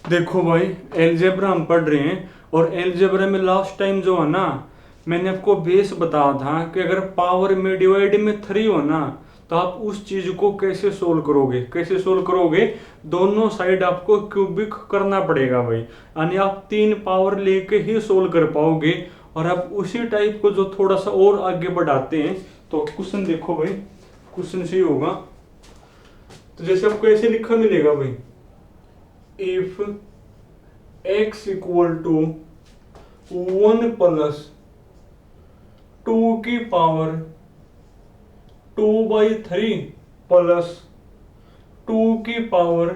देखो भाई, एलजेब्रा हम पढ़ रहे हैं और एलजेब्रा में लास्ट टाइम जो है ना, मैंने आपको बेस बताया था कि अगर पावर में डिवाइड में 3 हो ना, तो आप उस चीज को कैसे सोल्व करोगे। दोनों साइड आपको क्यूबिक करना पड़ेगा भाई, यानी आप 3 पावर लेके ही सोल्व कर पाओगे। और आप उसी टाइप को जो थोड़ा सा और आगे बढ़ाते हैं, तो क्वेश्चन देखो भाई, क्वेश्चन सही होगा। तो जैसे आपको ऐसे लिखा मिलेगा भाई, if x equal to 1 plus 2 की पावर 2/3 प्लस 2 की पावर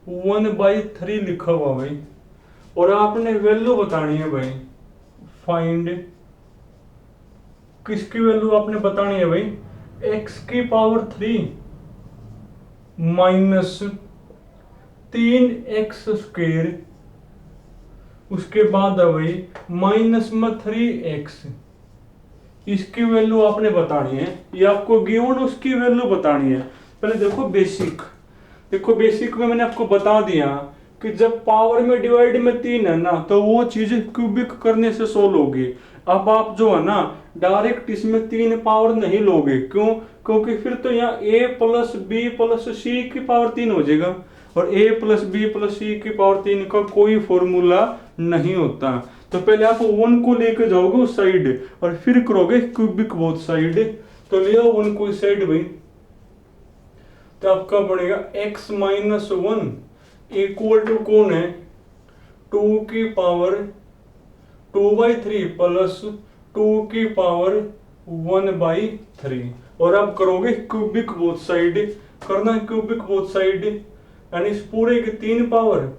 1/3 लिखा हुआ भाई। और आपने वैल्यू बतानी है भाई, फाइंड किसकी वैल्यू आपने बतानी है भाई, x की पावर 3 माइनस 3x², उसके बाद है भाई माइनस में 3x, इसकी वैल्यू आपने बतानी है। ये आपको गिवन उसकी वैल्यू बतानी है। पहले देखो बेसिक, देखो बेसिक में मैंने आपको बता दिया कि जब पावर में डिवाइड में 3 है ना, तो वो चीज क्यूबिक करने से सोल्व होगी। अब आप जो है ना, डायरेक्ट इसमें 3 पावर नहीं लोगे। क्यों? क्योंकि फिर तो यहाँ a प्लस बी प्लस सी की पावर 3 हो जाएगा, और a प्लस बी प्लस सी की पावर 3 का कोई फॉर्मूला नहीं होता। तो पहले आप 1 को लेकर जाओगे उस साइड और फिर करोगे क्यूबिक बोथ साइड। तो ले आओ 1 को इस साइड भाई, तो आपका बनेगा x माइनस 1 इक्वल टू कौन है, 2 की पावर 2/3 प्लस 2 की पावर 1/3। और आप करोगे क्यूबिक बोथ साइड, करना क्यूबिक बोथ साइड, यानी इस पूरे की 3 पावर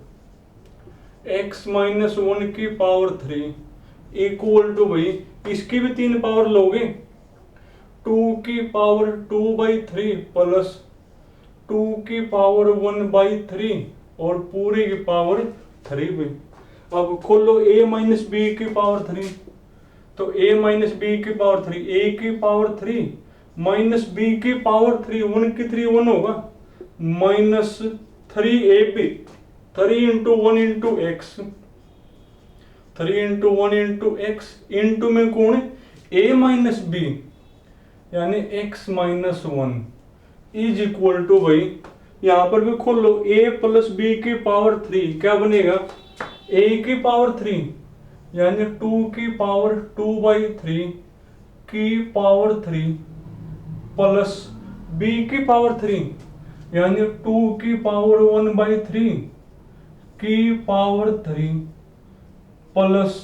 x माइनस 1 की पावर 3 इक्वल टू भाई इसकी भी 3 पावर लोगे, 2 की पावर 2/3 प्लस 2 की पावर 1/3 और पूरी की पावर 3 भाई। अब खोलो a माइनस बी की पावर 3, तो a माइनस बी की पावर 3, a की पावर 3 माइनस b की पावर 3, 1 की 3 1 होगा, minus 3ab, 3 into 1 into x, 3 into 1 into x, into में कौन है a माइनस बी, यानी x minus 1 is equal to भाई, यहां पर भी खोल लो, a प्लस बी की पावर 3 क्या बनेगा, a की पावर 3 यानी 2 की पावर 2/3 की पावर 3 प्लस b की पावर 3 यानी 2 की पावर 1/3 की पावर 3 प्लस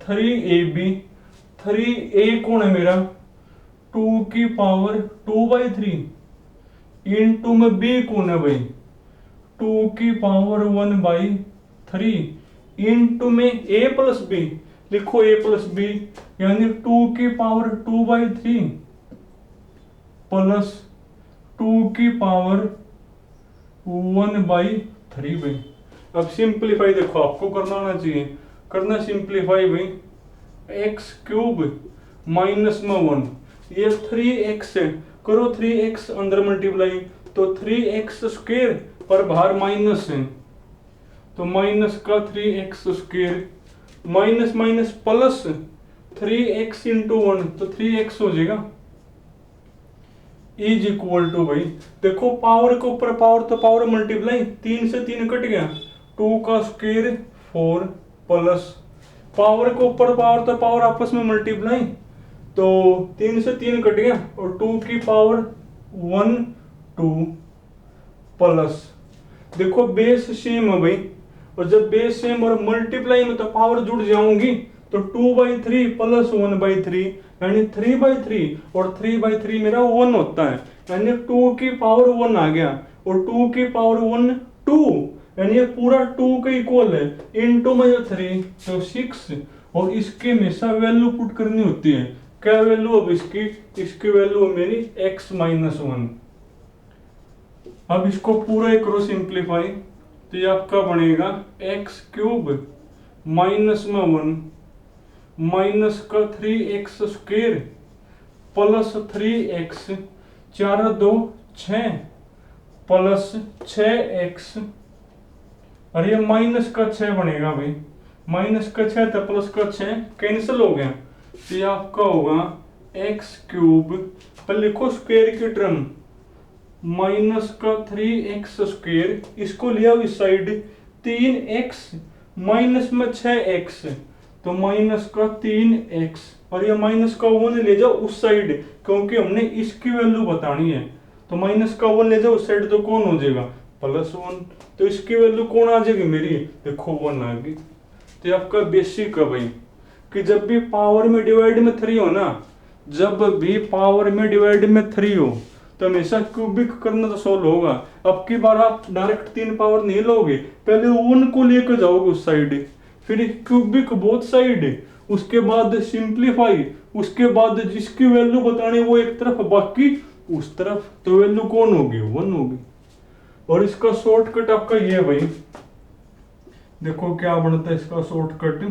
3ab, 3a कौन है मेरा, 2 की पावर 2/3 इंटू में b कौन है भाई, 2 की पावर 1/3 इंटू में a प्लस बी, लिखो a प्लस बी, यानी 2 की पावर 2/3 प्लस 2 की पावर 1/3 भाई। अब सिंप्लीफाई देखो आपको करना आना चाहिए, करना सिंप्लीफाई भाई, एक्स क्यूब माइनस में 1, ये 3x है, करो 3x अंदर मल्टीप्लाई, तो 3x² पर बाहर माइनस है, तो माइनस का 3x², minus minus plus 3x into 1, तो 3x हो जाएगा, इज इक्वल टू भाई, देखो पावर के ऊपर पावर तो पावर मल्टीप्लाई, 3 से 3 कट गया, 2 का स्क्वायर 4 प्लस पावर के ऊपर पावर तो पावर आपस में मल्टीप्लाई, तो 3 से 3 कट गया और 2 की पावर 1 2 प्लस, देखो बेस सेम है भाई, और जब बेस सेम और मल्टीप्लाई में तो पावर जुड़ जाऊंगी, तो 2/3 प्लस 1/3 यानी 3/3, और 3/3 मेरा 1 होता है, यानी 2 की पावर 1 आ गया, और 2 की पावर 1 2, यानी ये पूरा 2 के इक्वल है, इनटू में जो 3 तो 6, और इसकी हमेशा वैल्यू पुट करनी होती है, क्या वैल्यू अब इसकी वैल्यू मेरी x माइनस 1। अब इसको पूरा करो सिंप्लीफाई, तो ये आपका बनेगा एक्स क्यूब माइनस में 1 माइनस का 3x² plus 3x, 4 2 6 plus 6x और ये माइनस का 6 बनेगा भाई, माइनस का 6 था, प्लस का 6 कैंसिल हो गया, तो ये आपका होगा एक्स क्यूब, पर लिखो स्क्वायर की टर्म, माइनस का 3x स्क्वायर, इसको लिया इस साइड 3x, माइनस में 6x, तो माइनस का 3x, और ये माइनस का 1 ले जाओ उस साइड, क्योंकि हमने इसकी वैल्यू बतानी है, तो माइनस का 1 ले जाओ उस साइड, तो कौन हो जाएगा +1, तो इसकी वैल्यू कौन आ जाएगी मेरी, देखो 1 आ गई। तो आपका बेसिक है भाई कि जब भी पावर में डिवाइड में 3 हो ना, जब भी पावर में डिवाइड में 3 हो तो हमेशा क्यूबिक करना तो सोल्व होगा। अब की बार आप डायरेक्ट 3 पावर नहीं लोगे, पहले 1 को लेकर जाओगे उस साइड, फिर क्यूबिक बोथ साइड, उसके बाद सिंप्लीफाई, उसके बाद जिसकी वैल्यू बतानी वो एक तरफ बाकी उस तरफ, तो वैल्यू कौन होगी 1 होगी। और इसका शॉर्टकट आपका ये है भाई, देखो क्या बनता है इसका शॉर्टकट।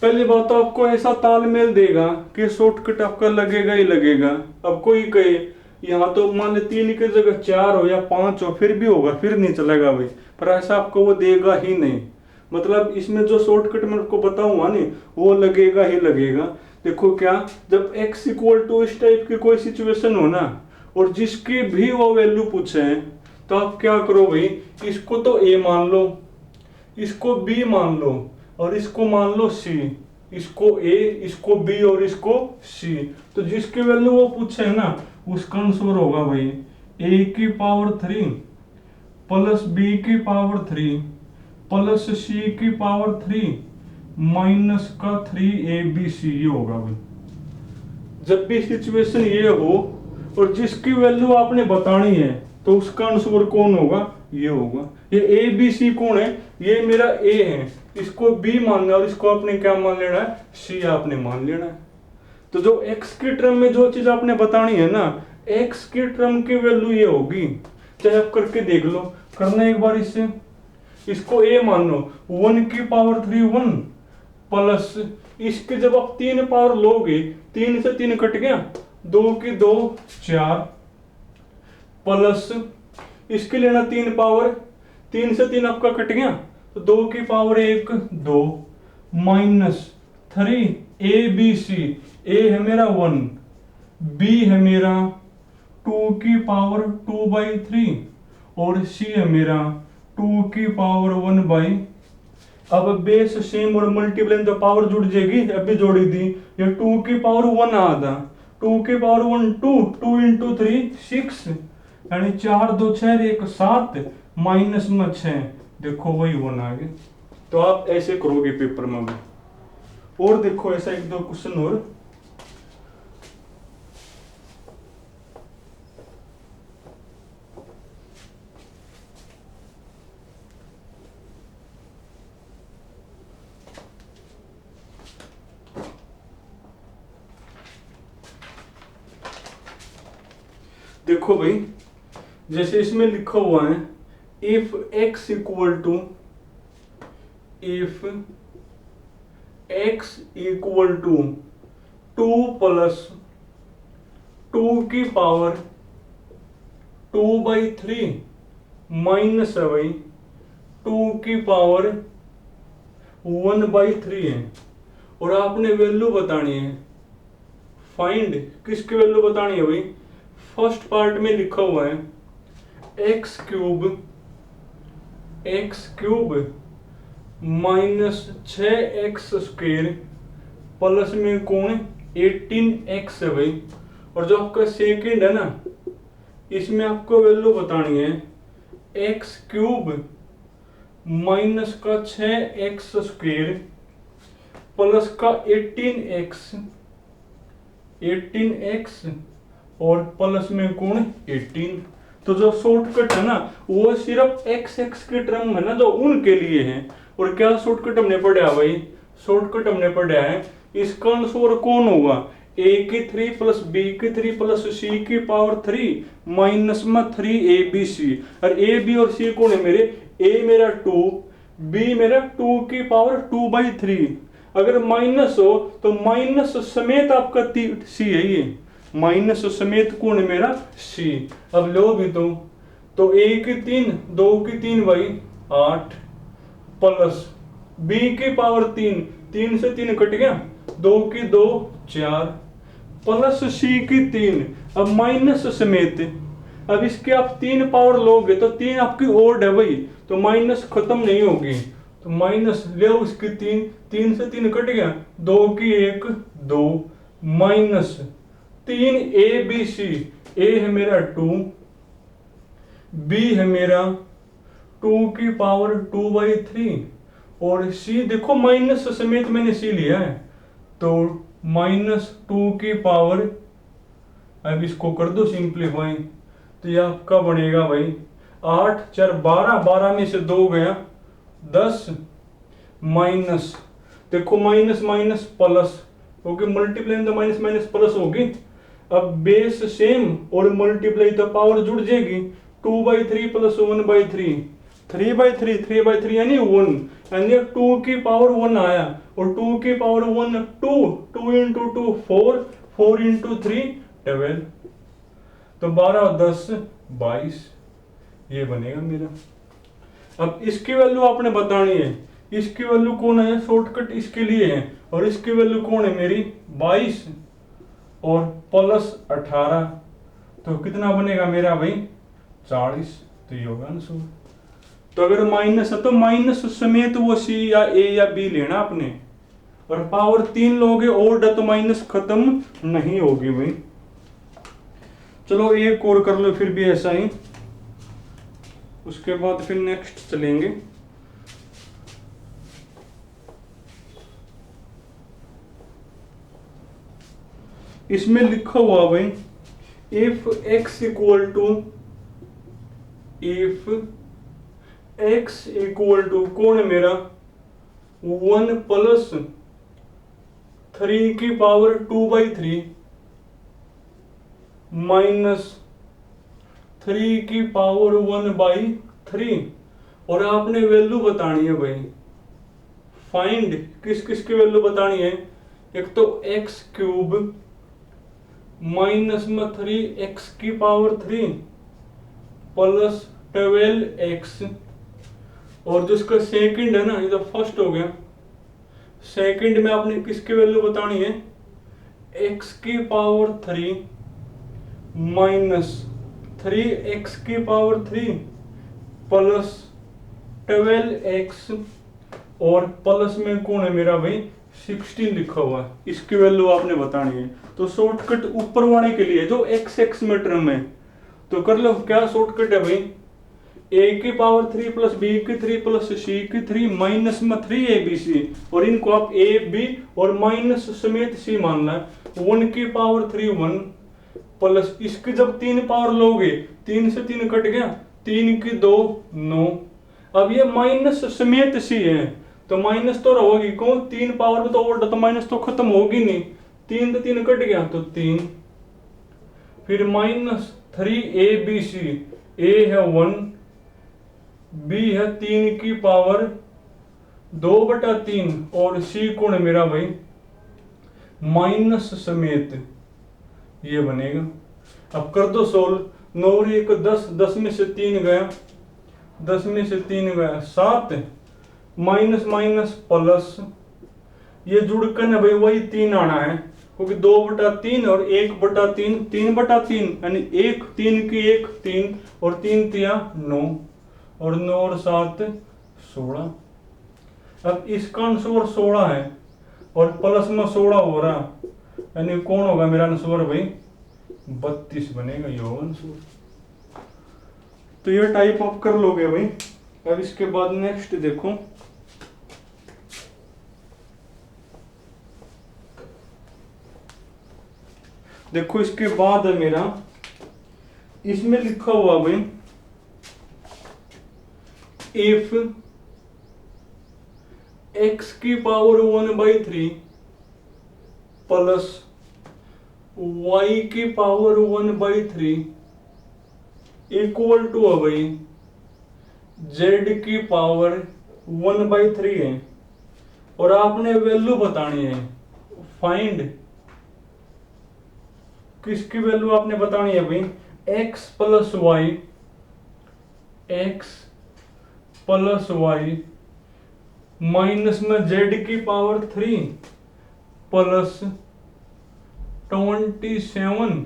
पहली बात तो आपको ऐसा तालमेल देगा कि शॉर्टकट आपका लगेगा ही लगेगा। अब कोई कहे यहाँ तो मान ले 3 की जगह 4 हो या 5 हो फिर भी होगा, फिर नहीं चलेगा भाई, पर ऐसा आपको वो देगा ही नहीं। मतलब इसमें जो शॉर्टकट मैं आपको बताऊंगा नहीं वो लगेगा ही लगेगा। देखो क्या, जब x इक्वल टू इस टाइप की कोई सिचुएशन हो ना, और जिसकी भी वो वैल्यू पूछे तो आप क्या करो भाई, इसको तो a मान लो, इसको b मान लो, और इसको मान लो c, इसको a, इसको b और इसको c, तो जिसकी वैल्यू वो पूछे ना उसका आंसर होगा भाई a की पावर 3 प्लस b की पावर 3 प्लस c की पावर 3 माइनस का 3abc, ये होगा भाई। जब भी सिचुएशन ये हो और जिसकी वैल्यू आपने बतानी है तो उसका आंसर कौन होगा, ये होगा। ये ए बी सी कौन है, ये मेरा ए है, इसको बी मानना है और इसको आपने क्या मान लेना है, सी आपने मान लेना है। तो जो एक्स की टर्म में जो चीज आपने बतानी है ना, एक्स की टर्म की वैल्यू ये होगी, चाहे आप करके देख लो, करना एक बार इससे, इसको ए मान लो, 1 की पावर 3 1 प्लस इसके जब आप 3 पावर लोगे, 3 से 3 कट गया, 2 की 2 4 प्लस इसके लेना 3 पावर, 3 से 3 आपका कट गया तो 2 की power 1 2 minus 3 A B C, A है मेरा 1, बी है मेरा 2 की पावर 2/3 और सी है मेरा 2 की पावर 1/। अब बेस सेम और मल्टीप्लाई तो पावर जुड़ जाएगी, अभी जोड़ी दी, ये 2 की पावर 1 आधा, 2 की पावर 1 2, 2 इंटू 3 6, यानी 4 2 6 1 7 माइनस में 6, देखो वही 1 आ गया। तो आप ऐसे करोगे पेपर में भी। और देखो ऐसा 1-2 क्वेश्चन और, देखो भाई जैसे इसमें लिखा हुआ है if x equal to 2 plus 2 की पावर 2/3 माइनस है भाई 2 की पावर 1/3 है, और आपने वैल्यू बतानी है, फाइंड किसकी वैल्यू बतानी है भाई। फर्स्ट पार्ट में लिखा हुआ है x cube minus 6x square plus में कौन 18x है भाई, और जो आपका सेकंड है ना इसमें आपको वैल्यू बतानी है एक्स क्यूब माइनस का 6x स्क्वायर प्लस का 18x और प्लस में कौन 18। तो जो शॉर्टकट है ना वो सिर्फ x की टर्म है ना जो उनके लिए है। और क्या शॉर्टकट हमने पढ़ा भाई, शॉर्टकट हमने पढ़ा है इसका आंसर कौन होगा, a की 3 प्लस b की 3 प्लस c की पावर 3 माइनस में 3abc, और a b और c कौन है मेरे, a मेरा 2, b मेरा 2 की पावर 2/3, अगर माइनस हो तो माइनस समेत आपका c है, ये माइनस समेत कौन है मेरा c। अब लो भी तो 1 की 3 2 की 3 भाई 8 प्लस b की पावर 3, 3 से 3 कट गया, 2 की 2 4 प्लस c की 3, अब माइनस समेत। अब इसके आप 3 पावर लोगे तो 3 आपकी ओड है भाई, तो माइनस खत्म नहीं होगी, तो माइनस ले उसकी 3, 3 से 3 कट गया, 2 की 1 2 minus 3 A B C, A है मेरा 2, बी है मेरा 2 की पावर 2/3 और सी देखो माइनस समेत मैंने सी लिया है, तो -2 की पावर, अब इसको कर दो सिंप्लीफाई, तो ये आपका बनेगा भाई 8 4 12, 12 में से 2 गया 10 माइनस, देखो माइनस माइनस प्लस, क्योंकि मल्टीप्लाई तो माइनस माइनस प्लस होगी। अब बेस सेम और मल्टीप्लाई तो पावर जुड़ जाएगी, 2/3 प्लस 1/3, 3/3 यानी 1, यानी 2 की पावर 1 आया, और 2 की पावर 1 2, 2 इंटू 2 4, 4 इंटू 3 12, तो 12 और 10 22, ये बनेगा मेरा। अब इसकी वैल्यू आपने बतानी है, इसकी वैल्यू कौन है, शॉर्टकट इसके लिए है, और इसकी वैल्यू कौन है मेरी 22 और प्लस 18, तो कितना बनेगा मेरा भाई 40, तो ये होगा आंसर। तो अगर माइनस है तो माइनस समेत वो सी या ए या बी लेना आपने, और पावर 3 लोगे और तो माइनस खत्म नहीं होगी भाई। चलो एक और कर लो फिर भी ऐसा ही, उसके बाद फिर नेक्स्ट चलेंगे। इसमें लिखा हुआ भाई if x equal to, if x equal to कौन है मेरा 1 प्लस 3 की पावर 2/3 माइनस 3 की पावर 1/3, और आपने वैल्यू बतानी है भाई, फाइंड किस किस की वैल्यू बतानी है, एक तो x क्यूब माइनस में 3x की पावर 3 प्लस 12x, और जो इसका सेकंड है ना, ये तो फर्स्ट हो गया, सेकंड में आपने किसकी वैल्यू बतानी है, x की पावर 3 माइनस 3x की पावर 3 प्लस 12x, और प्लस में कौन है मेरा भाई 16 लिखा हुआ है, इसकी वैल्यू आपने बतानी है। तो शॉर्टकट ऊपर वाले के लिए जो x में टर्म है, तो कर लो क्या शॉर्टकट है भाई, a की पावर 3 प्लस b की 3 प्लस c की 3 माइनस में 3abc, और इनको आप a b और माइनस समेत c मानना है, 1 की पावर 3 1 प्लस इसकी जब 3 पावर लोगे 3 से 3 कट गया, 3 की 2 9, अब ये माइनस समेत c है, तो माइनस तो होगी कौन, 3 पावर में तो और तो माइनस तो खत्म होगी नहीं, 3 से 3 कट गया तो 3, फिर माइनस 3abc, a है 1, b है 3 की पावर 2/3, और c कौन है मेरा भाई माइनस समेत, ये बनेगा। अब कर दो सोल्व, 9 और 1 10, 10 में से 3 गया, 10 में से 3 गया 7, माइनस माइनस प्लस, ये जुड़कर ना भाई वही 3 आना है, क्योंकि 2/3 और 1/3, 3/3 यानी 1, 3 की 1 3, और 3 तिया 9, और 9 और 7 16। अब इसका आंसर 16 है, और प्लस में 16 हो रहा, यानी कौन होगा मेरा आंसर भाई 32 बनेगा, ये होगा आंसर। तो ये टाइप आप कर लोगे भाई। अब इसके बाद नेक्स्ट देखो, देखो इसके बाद है मेरा, इसमें लिखा हुआ भाई इफ x की पावर 1/3 प्लस y की पावर 1/3 इक्वल टू है भाई z की पावर 1/3 है, और आपने वैल्यू बतानी है, फाइंड किसकी वैल्यू आपने बतानी है भाई, x plus y, x plus Y minus में जेड की power 3 plus 27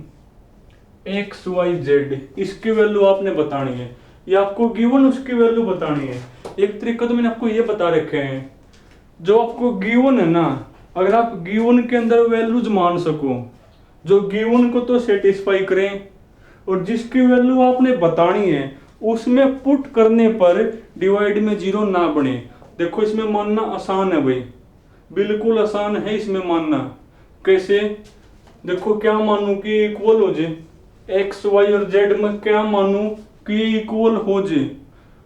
x Y z. इसकी वैल्यू आपने बतानी है, ये आपको गिवन उसकी वैल्यू बतानी है। एक तरीका तो मैंने आपको ये बता रखे हैं, जो आपको गिवन है ना, अगर आप गिवन के अंदर वैल्यूज मान सको जो गिवन को तो सेटिस्फाई करें, और जिसकी वैल्यू आपने बतानी है उसमें पुट करने पर डिवाइड में जीरो ना बने। देखो इसमें मानना आसान है भाई, बिल्कुल आसान है इसमें मानना। कैसे? देखो क्या मानूं कि इक्वल हो जाए, एक्स वाई और जेड में क्या मानूं कि इक्वल हो जाए,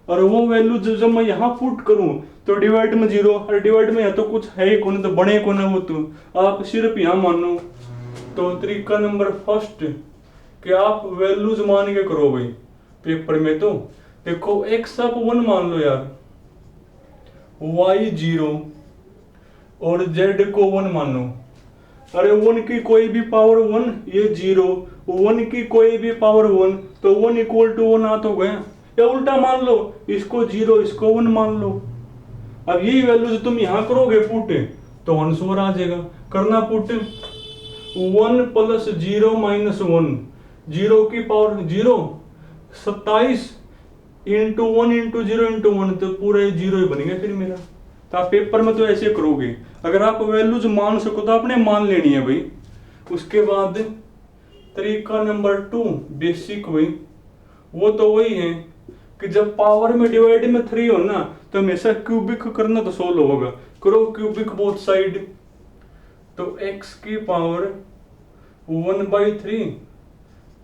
और वो वैल्यू जब मैं यहाँ पुट करूं तो डिवाइड में जीरो, और डिवाइड में यहाँ तो कुछ है ही कौन, तो बने कौन है वो, तो आप सिर्फ यहाँ मानो। तो तरीका नंबर फर्स्ट कि आप वैल्यूज मान के करो भाई पेपर में। तो देखो एक्स आप 1 मान लो यार, वाई 0 और जेड को 1 मानो। अरे 1 की कोई भी पावर 1, ये 0, 1 की कोई भी पावर 1, तो 1 इक्वल टू 1 आ तो गया। या उल्टा मान लो, इसको 0 इसको 1 मान लो। अब यही वैल्यूज तुम यहां करोगे पुट तो आंसर आ जाएगा। करना पुट 1 प्लस 0 माइनस 1, 0 की पावर 0, 27 इंटू 1 इंटू 0 इंटू 1, तो पूरे 0 ही बनेगा फिर मेरा। तो आप पेपर में तो ऐसे करोगे, अगर आप वैल्यूज मान सको तो आपने मान लेनी है भाई। उसके बाद तरीका नंबर 2 बेसिक भाई, वो तो वही है कि जब पावर में डिवाइड में 3 हो ना तो हमेशा क्यूबिक करना तो सोल्व होगा। करो क्यूबिक बोथ साइड, तो x की पावर 1/3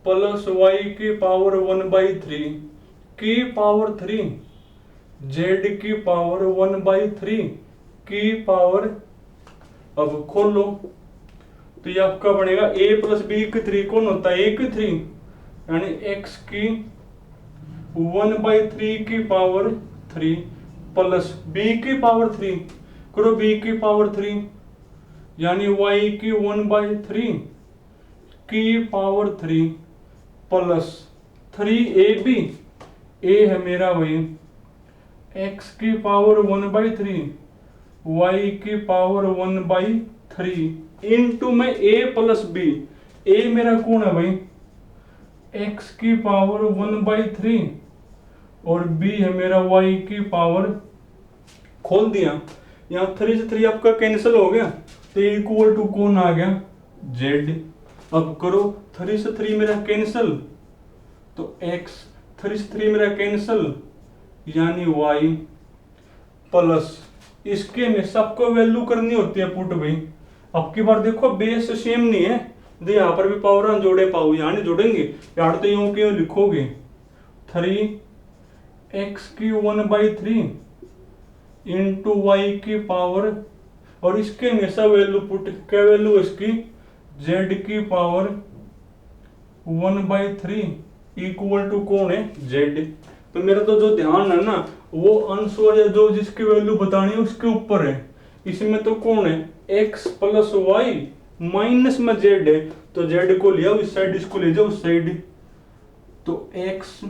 प्लस y की पावर 1/3 की पावर 3 z की पावर 1/3 की पावर, अब खोलो तो ये आपका बनेगा a प्लस बी की 3 कौन होता है, a की 3, यानी x की 1/3 की पावर 3 प्लस b की पावर 3, करो b की पावर 3, यानी y की 1/3 की पावर 3 प्लस 3ab, a है मेरा वही x की पावर 1/3 y की पावर 1/3 इंटू में a प्लस b, a मेरा कौन है भाई x की पावर 1/3 और b है मेरा y की पावर, खोल दिया यहाँ 3 से 3 आपका कैंसिल हो गया तो इक्वल टू कौन आ गया, z। अब करो 3 से 3 मेरा कैंसिल तो x, 3 से 3 मेरा कैंसिल यानी y प्लस, इसके में सबको वैल्यू करनी होती है पुट भाई। अब की बार देखो बेस सेम नहीं है, तो यहाँ पर भी पावर जोड़े पाओ, यहाँ नहीं जोड़ेंगे यार, तो यूं क्यों लिखोगे 3x की 1/3 इंटू वाई की पावर, और इसके हमेशा वैल्यू पुट, क्या वैल्यू इसकी z की पावर 1/3 इक्वल टू कौन है, z। तो मेरा तो जो ध्यान है ना वो आंसर या जो जिसकी वैल्यू बतानी है उसके ऊपर है। इसमें तो कौन है x प्लस वाई माइनस में z है, तो z को लिया उस साइड, इसको ले जाओ उस साइड, तो x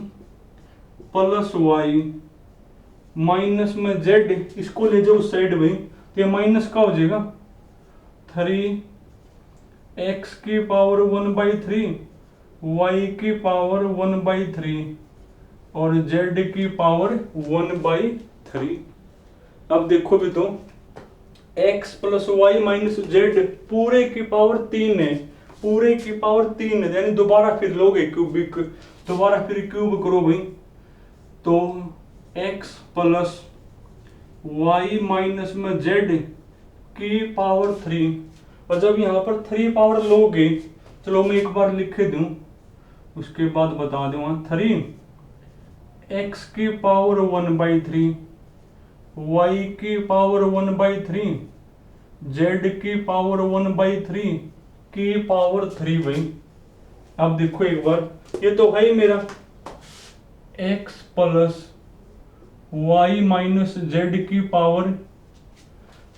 प्लस वाई माइनस में z, इसको ले जाओ उस साइड भाई, तो ये माइनस का हो जाएगा 3x की पावर 1/3 y की पावर 1/3 और z की पावर 1/3। अब देखो भी तो x plus Y minus z पूरे की पावर 3 है, पूरे की पावर 3 है, यानी दोबारा फिर लोगे क्यूबिक, दोबारा फिर क्यूब करो भाई, तो x प्लस वाई माइनस में z की पावर 3, और जब यहाँ पर 3 पावर लोगे, चलो मैं एक बार लिख दूं उसके बाद बता दूंगा, 3x की पावर 1/3 y की पावर 1/3 z की पावर 1/3 की पावर 3 भाई। अब देखो एक बार, ये तो है ही मेरा x plus Y minus Z की पावर,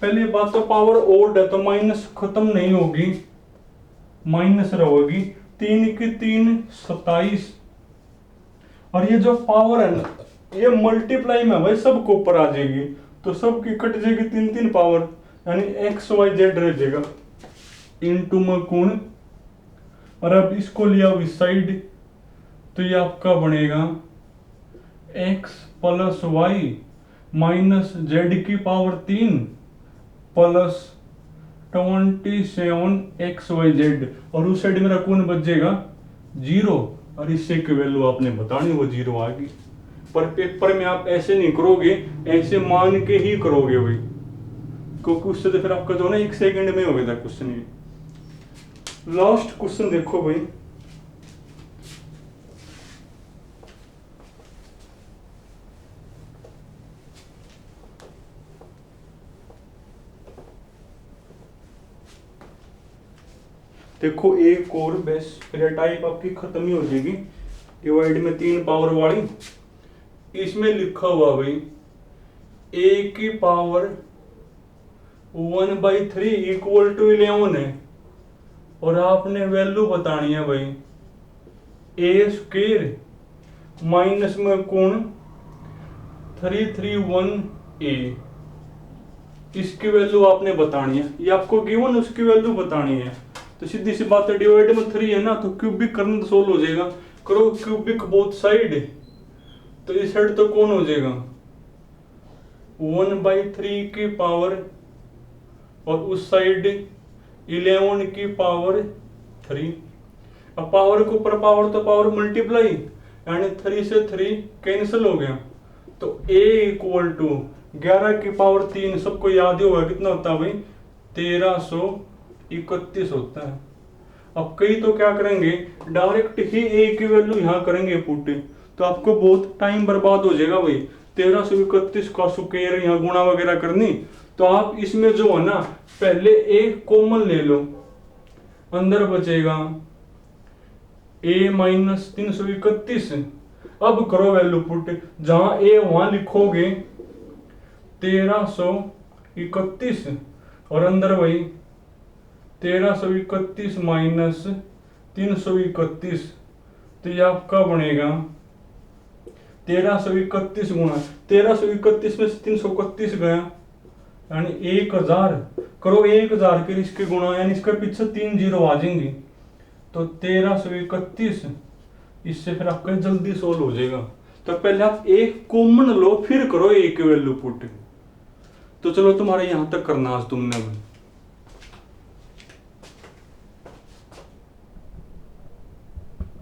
पहली बात तो पावर ओड है तो माइनस खत्म नहीं होगी, माइनस रहेगी, 3 की 3 27, और ये जो पावर है ना ये मल्टीप्लाई में भाई सबको ऊपर आ जाएगी, तो सबकी कट जाएगी 3 पावर, यानी एक्स वाई जेड रह जाएगा इंटू में कोण। और अब इसको लिया इस साइड, तो ये आपका बनेगा X plus Y minus Z की power 3 plus 27 x Y Z, और उस साइड मेरा कोण बच जाएगा 0, और इससे की वैल्यू आपने बतानी, वो 0 आ गई। पर पेपर में आप ऐसे नहीं करोगे, ऐसे मान के ही करोगे भाई, क्योंकि उससे तो फिर आपका जो ना 1 सेकंड में हो गया था क्वेश्चन। ये लास्ट क्वेश्चन देखो भाई, देखो एक और बेस फिर टाइप आपकी खत्म ही हो जाएगी, डिवाइड में 3 पावर वाली। इसमें लिखा हुआ भाई a की पावर 1/3 इक्वल टू 11 है, और आपने वैल्यू बतानी है भाई a स्क्वायर माइनस में कोण 331a, इसकी वैल्यू आपने बतानी है। ये आपको गिवन उसकी वैल्यू बतानी है। तो सीधी सी बात है, डिवाइड में 3 है ना, तो क्यूबिक करना तो सोल्व हो जाएगा। करो क्यूबिक बोथ साइड, तो इस साइड तो कौन हो जाएगा 1/3 की पावर, और उस साइड 11 की पावर 3। अब पावर के ऊपर पावर तो पावर मल्टीप्लाई, यानी 3 से 3 कैंसिल हो गया, तो a इक्वल टू 11 की पावर 3, सबको याद ही होगा कितना होता है भाई 1331 होता है। अब कई तो क्या करेंगे, डायरेक्ट ही a की वैल्यू यहाँ करेंगे पुट, तो आपको बहुत टाइम बर्बाद हो जाएगा भाई। 1331 का स्क्वायर यहाँ गुणा वगैरह करनी, तो आप इसमें जो है ना पहले एक कॉमन ले लो, अंदर बचेगा a माइनस 331। अब करो वैल्यू पुट, जहां a वहां लिखोगे 1331, और अंदर वही 1331 माइनस 331, तो ये आपका बनेगा 1331 गुणा 1331 में से 331 गया, यानी 1000। करो 1000 के इसके गुणा, यानी इसके पीछे 3 जीरो आ जाएंगे, तो 1331, इससे फिर आपका जल्दी सोल्व हो जाएगा। तो पहले आप एक कॉमन लो, फिर करो एक वैल्यू पुट। तो चलो तुम्हारे यहां तक करना आज तुमने।